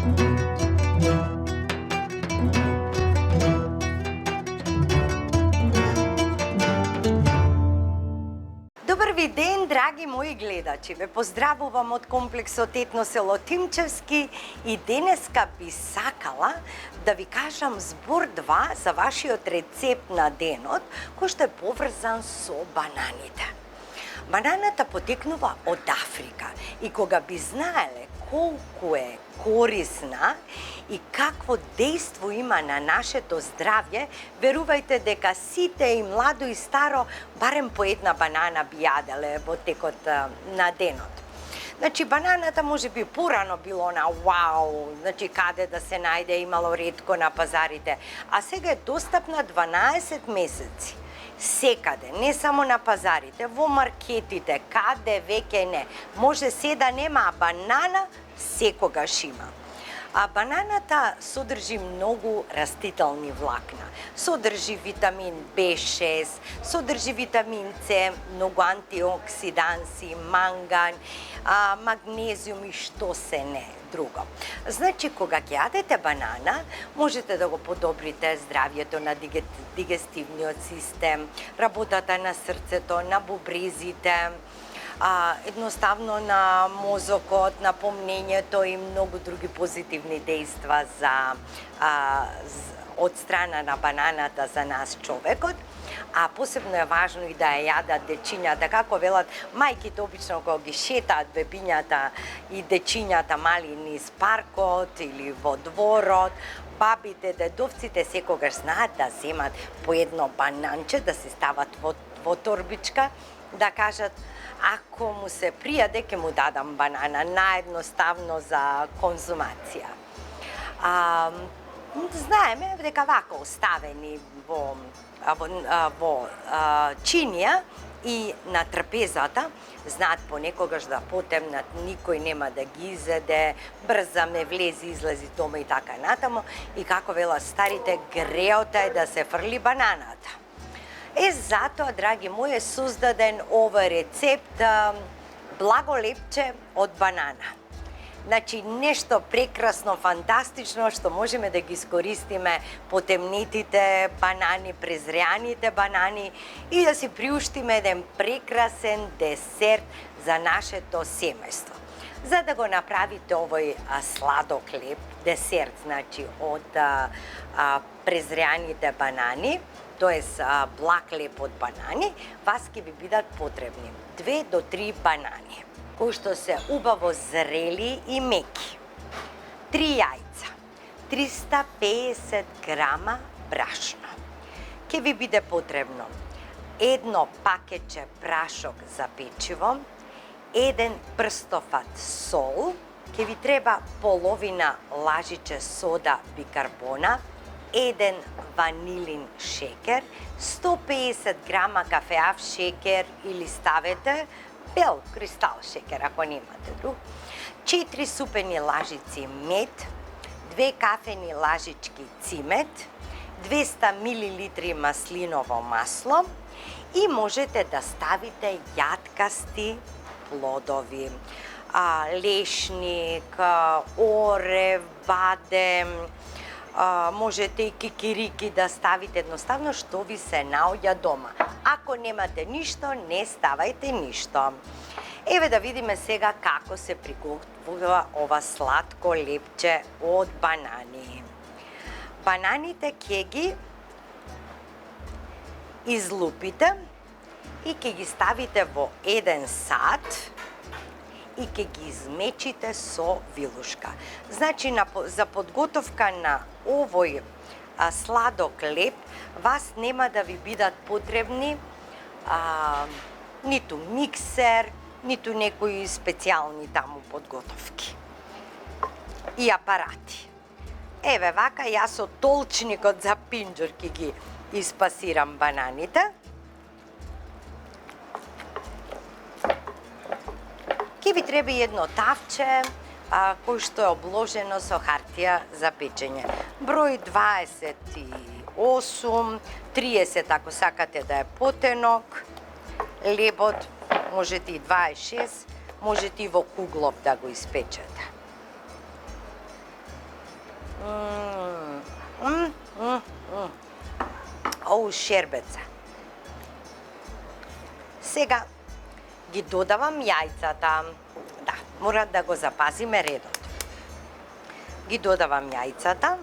Добар ви ден, драги мои гледачи! Ве поздравувам од комплексот Етно село Тимчевски и денеска би сакала да ви кажам збор 2 за вашиот рецепт на денот, кој што е поврзан со бананите. Бананата потекнува од Африка и кога би знаеле колку е корисна и какво дејство има на нашето здравје, верувајте дека сите и младо и старо барем по една банана би јаделе во текот на денот. Значи, бананата може би порано било на вау, значи каде да се најде, имало ретко на пазарите, а сега е достапна 12 месеци. Секаде, не само на пазарите, во маркетите, каде веќе не. Може се да нема, а банана секогаш има. А бананата содржи многу растителни влакна. Содржи витамин B6, содржи витамин С, многу антиоксиданси, манган, магнезиум и што се не друго. Значи, кога ќе јадете банана, можете да го подобрите здравјето на дигестивниот систем, работата на срцето, на бубрезите, едноставно на мозокот, на помнењето и многу други позитивни дејства од страна на бананата за нас човекот. А посебно е важно и да ја јадат дечињата, како велат мајките обично кога ги шетаат бебињата и дечињата мали низ паркот или во дворот, бабите, дедовците секогаш знаат да земат по едно бананче, да се стават во торбичка, да кажат ако му се пријаде, ќе му дадам банана, наедноставно за конзумација. Знаеме дека вака оставени во чинија и на трпезата, знаат понекогаш да потемнат, никој нема да ги изеде, брзаме, влези, излези дома и така натаму, и како велат старите, греота е да се фрли бананата. Затоа, драги мои, е создаден овој рецепт благо лепче од банана. Значи, нешто прекрасно, фантастично, што можеме да ги искористиме потемнетите банани, презреаните банани и да си приуштиме еден прекрасен десерт за нашето семејство. За да го направите овој сладок леп, десерт, значи, од презреаните банани, тоест благ леп од банани, вас ќе ви бидат потребни 2 до 3 банани, кои што се убаво зрели и меки, 3 јајца, 350 грама брашно. Ќе ви биде потребно 1 пакетче прашок за печиво, 1 прстофат сол, ќе ви треба половина лажиче сода бикарбона, 1 ванилин шекер, 150 грама кафеав шекер или ставете бел кристал шекер, ако немате друг, 4 супени лажици мед, 2 кафени лажички цимет, 200 мл маслиново масло и можете да ставите јаткасти плодови, лешник, орев, бадем, можете и кикирики да ставите, едноставно што ви се наоѓа дома. Ако немате ништо, не ставајте ништо. Еве да видиме сега како се приготвува ова сладко лепче од банани. Бананите ќе ги излупите и ќе ги ставите во еден сад и ќе ги измечите со вилушка. Значи, за подготовка на овој сладок леп, вас нема да ви бидат потребни ниту миксер, ниту некои специјални таму подготовки и апарати. Еве вака, јас со толчникот за пинџур ќе ги испасирам бананите. Ќе ви треба едно тавче кој што е обложено со хартија за печење. Број 28, 30 ако сакате да е потенок. Лебот можете и 26, можете и во куглов да го испечете. Оу, шербеца. Сега ги додавам јајцата. Да, мора да го запазиме редот. Ги додавам јајцата.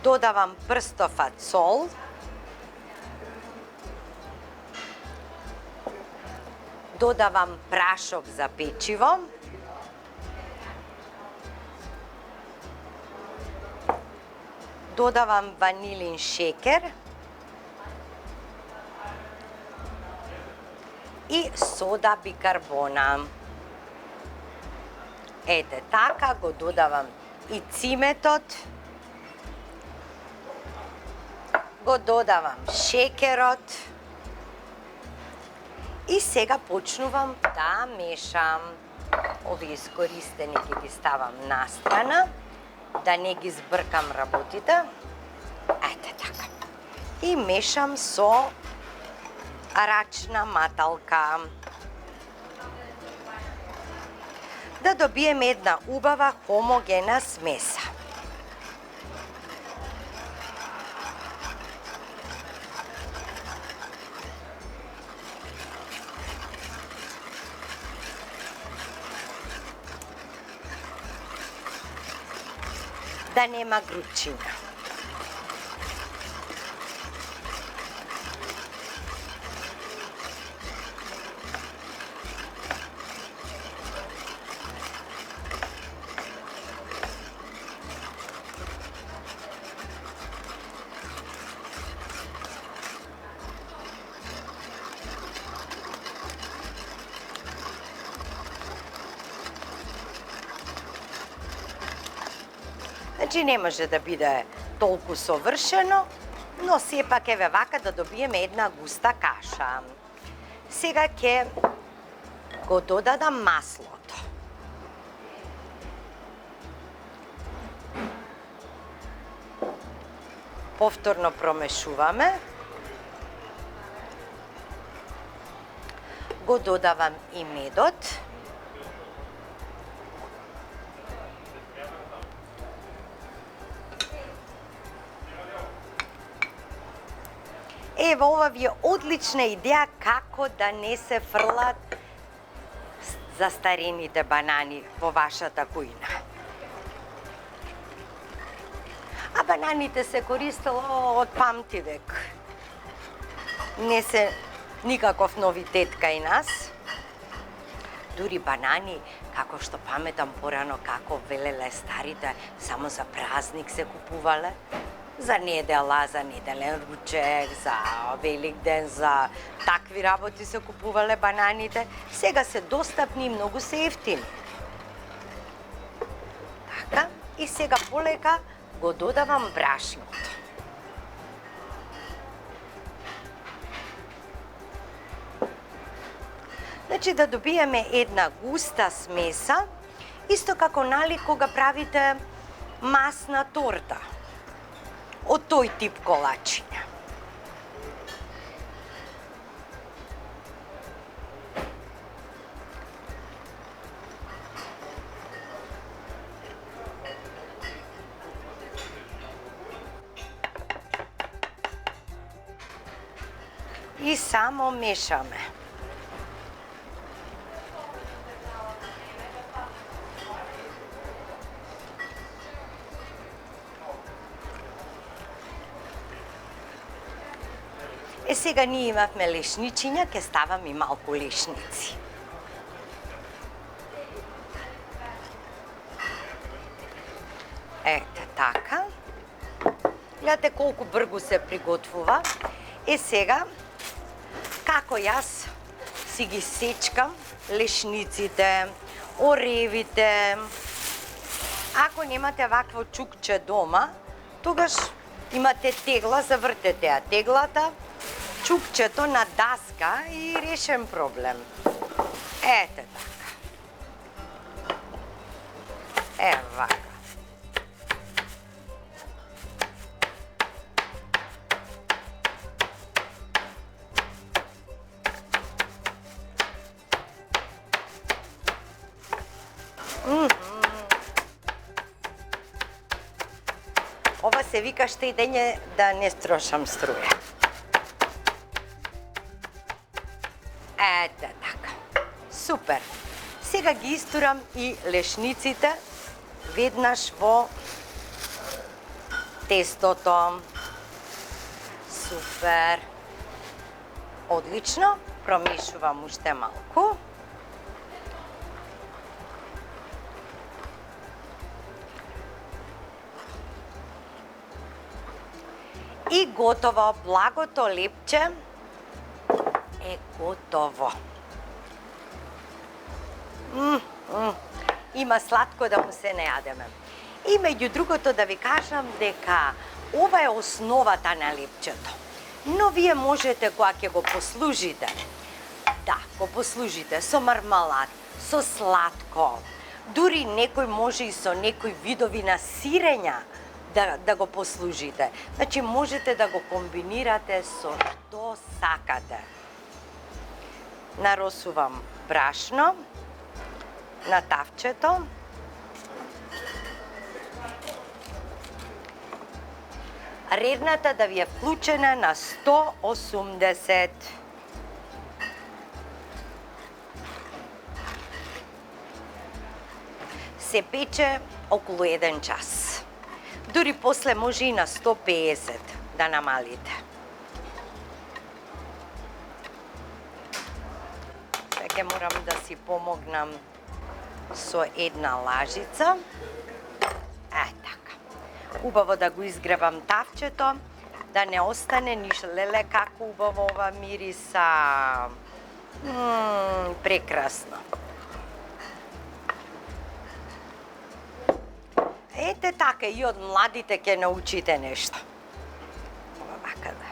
Додавам прстофат сол. Додавам прашок за печиво. Додавам ванилин шекер. И сода бикарбона. Ете така, го додавам ициметот. Го додавам шекерот. И сега почнувам да мешам. Овие искористени ќе ги ставам настрана, да не ги збркам работите. Ете така. И мешам со рачна маталка. Да добиеме една убава хомогена смеса. Да нема гручина. Значи не може да биде толку совршено, но сепак еве вака да добиеме една густа каша. Сега ќе го додадам маслото. Повторно промешуваме. Го додавам и медот. Ево, ова ви е одлична идеја како да не се фрлат застарените банани во вашата кујна. А бананите се користело од памтивек. Не се никаков новитет кај нас. Дури банани, како што паметам порано како велеле старите, само за празник се купувале. За недела, за неделен ручек, за Велик ден, за такви работи се купувале бананите. Сега се достапни и многу се ефтини. Така, и сега полека го додавам брашното. Значи да добиеме една густа смеса, исто како нали кога правите масна торта. Од тој тип колачиња. И само мешаме. Сега ние имавме лешничиња, ќе ставам и малку лешници. Ете така. Гледате колку бргу се приготвува. Сега, како јас си ги сечкам лешниците, оревите. Ако немате вакво чукче дома, тогаш имате тегла, завртете ја теглата, чукчето на даска и решен проблем. Ете така. Ова се вика штедење да не трошам струја. Ете така. Супер. Сега ги истурам и лешниците веднаш во тестото. Супер. Одлично. Промешувам уште малку. И готово. Благото лепче е готово. Има сладко да му се не јадеме. И меѓу другото да ви кажам дека ова е основата на лепчето. Но вие можете кога ќе го послужите, го послужите со мармалад, со сладко, дури некој може и со некои видови на сирења да го послужите. Значи можете да го комбинирате со што сакате. Наросувам брашно на тавчето. Редната да ви е вклучена на 180. Се пече околу 1 час. Дури после може и на 150 да намалите. Сега морам да си помогнам со една лажица. Така. Убаво да го изгребам тавчето, да не остане ниш леле како убаво ова мириса. Прекрасно. Ете така, и од младите ќе научите нешто. Ова вака да.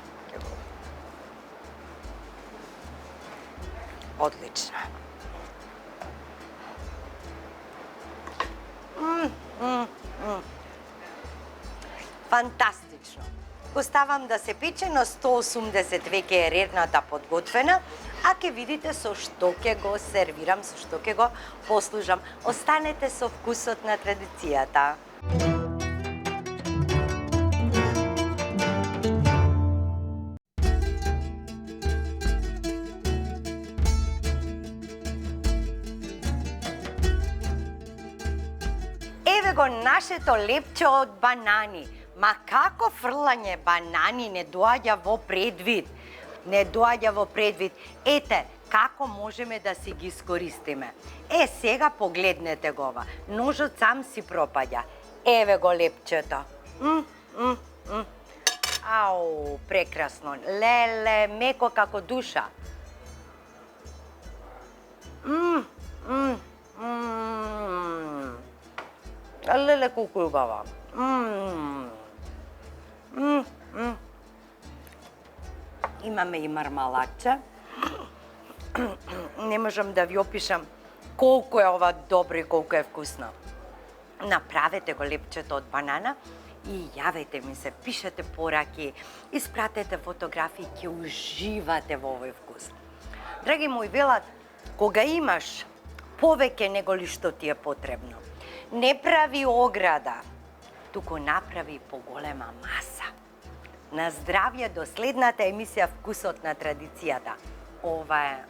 Одлично. Фантастично. Го ставам да се пече на 180, веќе е редната подготвена, а ќе видите со што ќе го сервирам, со што ќе го послужам. Останете со вкусот на традицијата. Еве го нашето лепче од банани. Ма како фрлање банани не доаѓа во предвид? Не доаѓа во предвид. Ете, како можеме да си ги искористиме? Сега погледнете го ова. Ножот сам си пропаѓа. Еве го лепчето. Ау, прекрасно. Леле, меко како душа. Леле, колку убава. Имаме и мармаладче. Не можам да ви опишам колку е ова добро и колку е вкусно. Направете го лепчето од банана и јавете ми се, пишете пораки, испратете фотографии, ќе уживате во овој вкус. Драги мои, велат, кога имаш повеќе него ли што ти е потребно, не прави ограда, туку направи поголема маса. На здравје до следната емисија Вкусот на традицијата. Ова е